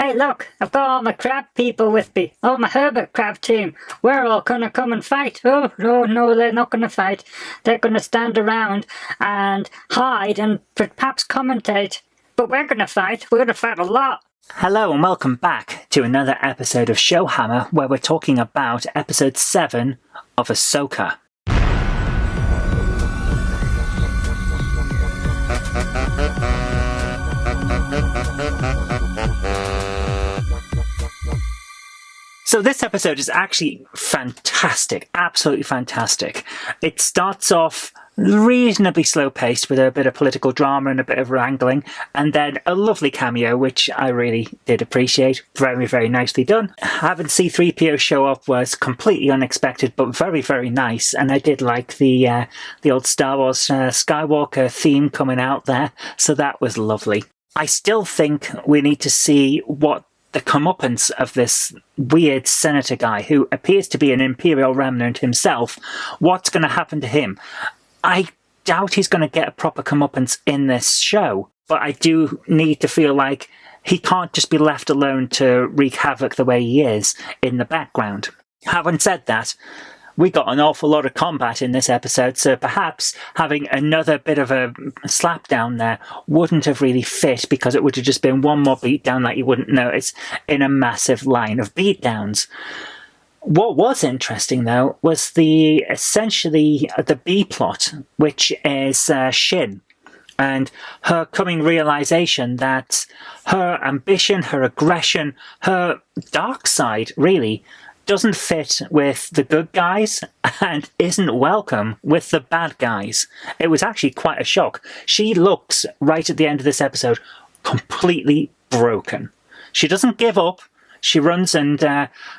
Hey look, I've got all my crab people with me, all my hermit crab team. We're all gonna come and fight. Oh, no, they're not gonna fight. They're gonna stand around and hide and perhaps commentate. But we're gonna fight. We're gonna fight a lot. Hello and welcome back to another episode of ShowHammer, where we're talking about episode 7 of Ahsoka. So this episode is actually fantastic, absolutely fantastic. It starts off reasonably slow-paced with a bit of political drama and a bit of wrangling, and then a lovely cameo, which I really did appreciate. Very, very nicely done. Having C-3PO show up was completely unexpected, but very, very nice, and I did like the old Star Wars Skywalker theme coming out there, so that was lovely. I still think we need to see what the comeuppance of this weird senator guy, who appears to be an Imperial remnant himself, what's going to happen to him? I doubt he's going to get a proper comeuppance in this show, but I do need to feel like he can't just be left alone to wreak havoc the way he is in the background. Having said that, we got an awful lot of combat in this episode, so perhaps having another bit of a slap down there wouldn't have really fit, because it would have just been one more beatdown that you wouldn't notice in a massive line of beatdowns. What was interesting, though, was essentially the B-plot, which is Shin, and her coming realization that her ambition, her aggression, her dark side, really, doesn't fit with the good guys and isn't welcome with the bad guys. It was actually quite a shock. She looks, right at the end of this episode, completely broken. She doesn't give up. She runs and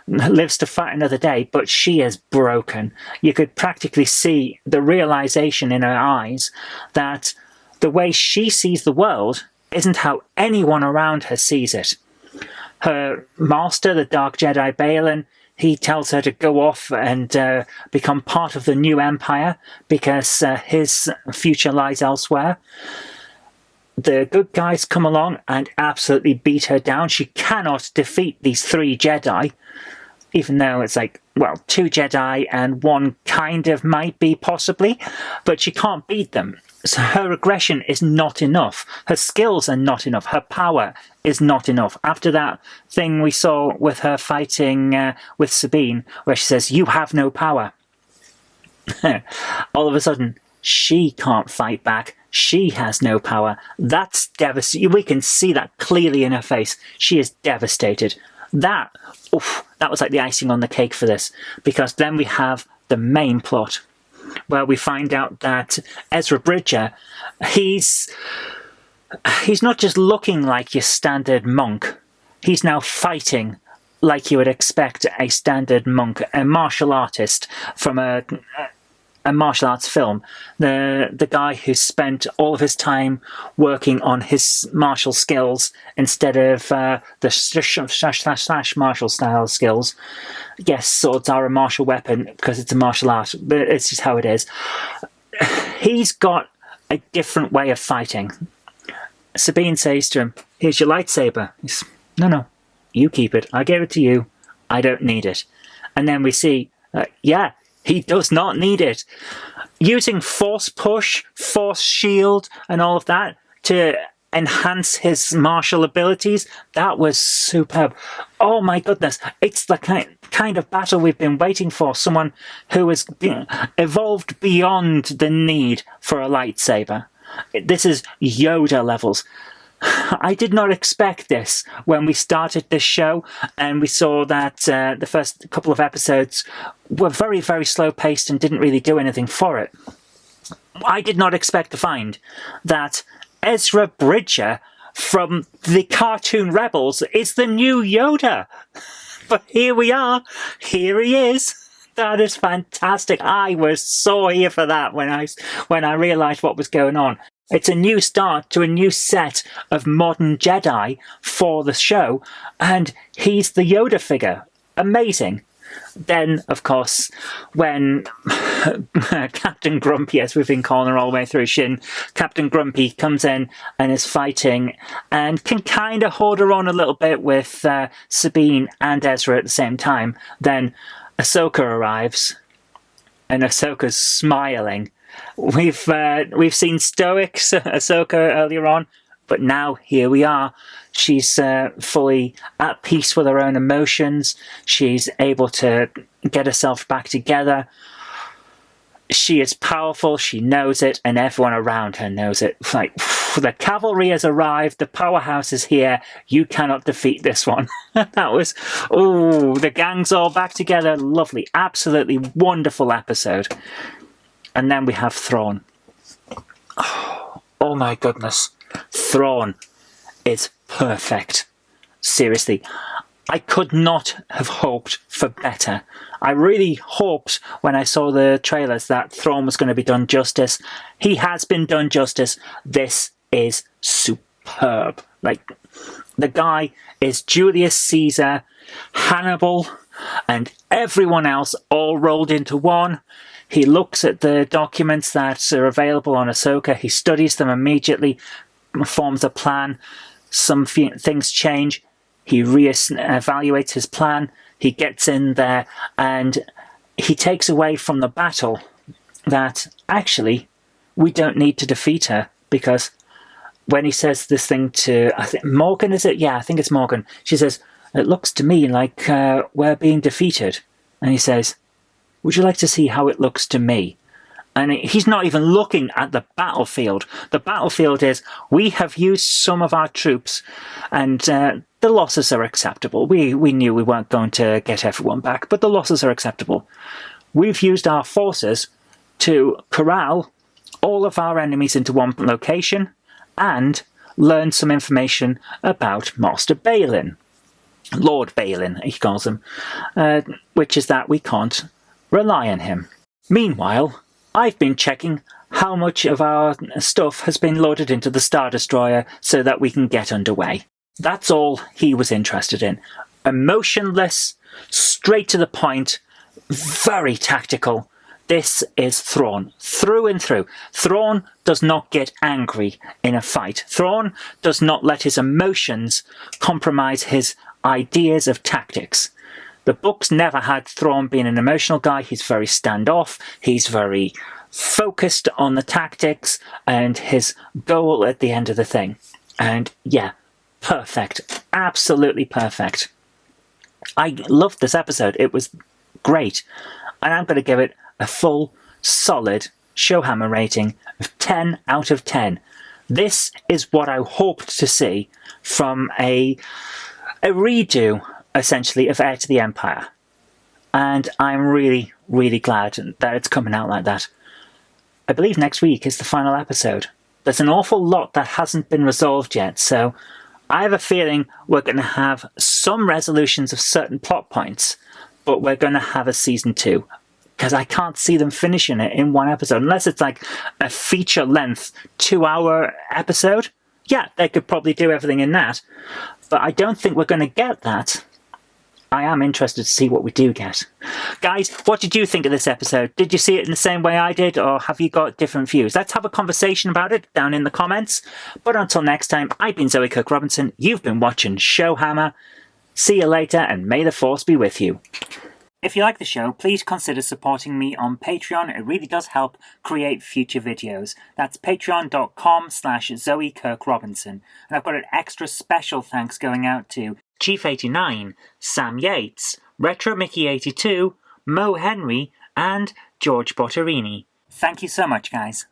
lives to fight another day, but she is broken. You could practically see the realization in her eyes that the way she sees the world isn't how anyone around her sees it. Her master, the Dark Jedi Balin, he tells her to go off and become part of the new empire because his future lies elsewhere. The good guys come along and absolutely beat her down. She cannot defeat these 3 Jedi, even though it's like, well, 2 Jedi and 1 kind of might be possibly, but she can't beat them. So her aggression is not enough. Her skills are not enough. Her power is not enough. After that thing we saw with her fighting with Sabine, where she says, "You have no power." All of a sudden, she can't fight back. She has no power. That's devastating. We can see that clearly in her face. She is devastated. That was like the icing on the cake for this, because then we have the main plot, where we find out that Ezra Bridger, he's not just looking like your standard monk. He's now fighting like you would expect a standard monk, a martial artist from a martial arts film. The guy who spent all of his time working on his martial skills instead of the slash martial style skills. Yes, swords are a martial weapon because it's a martial art, but it's just how it is. He's got a different way of fighting. Sabine says to him, "Here's your lightsaber." He's, No, you keep it. I gave it to you. I don't need it. And then we see, he does not need it. Using force push, force shield, and all of that to enhance his martial abilities, that was superb. Oh my goodness, it's the kind of battle we've been waiting for. Someone who has evolved beyond the need for a lightsaber. This is Yoda levels. I did not expect this when we started this show, and we saw that the first couple of episodes were very, very slow-paced and didn't really do anything for it. I did not expect to find that Ezra Bridger from the cartoon Rebels is the new Yoda. But here we are. Here he is. That is fantastic. I was so here for that when I realised what was going on. It's a new start to a new set of modern Jedi for the show, and he's the Yoda figure. Amazing. Then, of course, when Captain Grumpy, as we've been calling her all the way through Shin, Captain Grumpy comes in and is fighting and can kind of hold her on a little bit with Sabine and Ezra at the same time. Then Ahsoka arrives, and Ahsoka's smiling. We've seen stoic Ahsoka earlier on, but now here we are. She's fully at peace with her own emotions. She's able to get herself back together. She is powerful, she knows it, and everyone around her knows it. Like, the cavalry has arrived, the powerhouse is here, you cannot defeat this one. That was, the gang's all back together. Lovely, absolutely wonderful episode. And then we have Thrawn. Oh my goodness. Thrawn is perfect. Seriously, I could not have hoped for better. I really hoped when I saw the trailers that Thrawn was going to be done justice. He has been done justice. This is superb. Like, the guy is Julius Caesar, Hannibal, and everyone else all rolled into one. He looks at the documents that are available on Ahsoka. He studies them immediately, forms a plan. Some things change. He evaluates his plan. He gets in there and he takes away from the battle that actually we don't need to defeat her, because when he says this thing to, I think Morgan, is it? Yeah, I think it's Morgan. She says, "It looks to me like we're being defeated." And he says, "Would you like to see how it looks to me?" And he's not even looking at the battlefield. The battlefield is, we have used some of our troops and the losses are acceptable. We knew we weren't going to get everyone back, but the losses are acceptable. We've used our forces to corral all of our enemies into one location and learn some information about Master Balin. Lord Balin, he calls him, which is that we can't rely on him. Meanwhile, I've been checking how much of our stuff has been loaded into the Star Destroyer so that we can get underway. That's all he was interested in. Emotionless, straight to the point, very tactical. This is Thrawn, through and through. Thrawn does not get angry in a fight. Thrawn does not let his emotions compromise his ideas of tactics. The books never had Thrawn being an emotional guy. He's very standoff. He's very focused on the tactics and his goal at the end of the thing. And yeah, perfect. Absolutely perfect. I loved this episode. It was great. And I'm going to give it a full, solid ShowHammer rating of 10 out of 10. This is what I hoped to see from a redo, essentially, of Heir to the Empire. And I'm really, really glad that it's coming out like that. I believe next week is the final episode. There's an awful lot that hasn't been resolved yet, so I have a feeling we're going to have some resolutions of certain plot points, but we're going to have a season 2. Because I can't see them finishing it in one episode, unless it's like a feature-length 2-hour episode. Yeah, they could probably do everything in that, but I don't think we're going to get that. I am interested to see what we do get. Guys, what did you think of this episode? Did you see it in the same way I did, or have you got different views? Let's have a conversation about it down in the comments. But until next time, I've been Zoe Cook-Robinson. You've been watching ShowHammer. See you later, and may the Force be with you. If you like the show, please consider supporting me on Patreon. It really does help create future videos. That's patreon.com/Zoe Kirk-Robinson. And I've got an extra special thanks going out to Chief89, Sam Yates, Retro Mickey 82, Mo Henry, and George Botterini. Thank you so much, guys.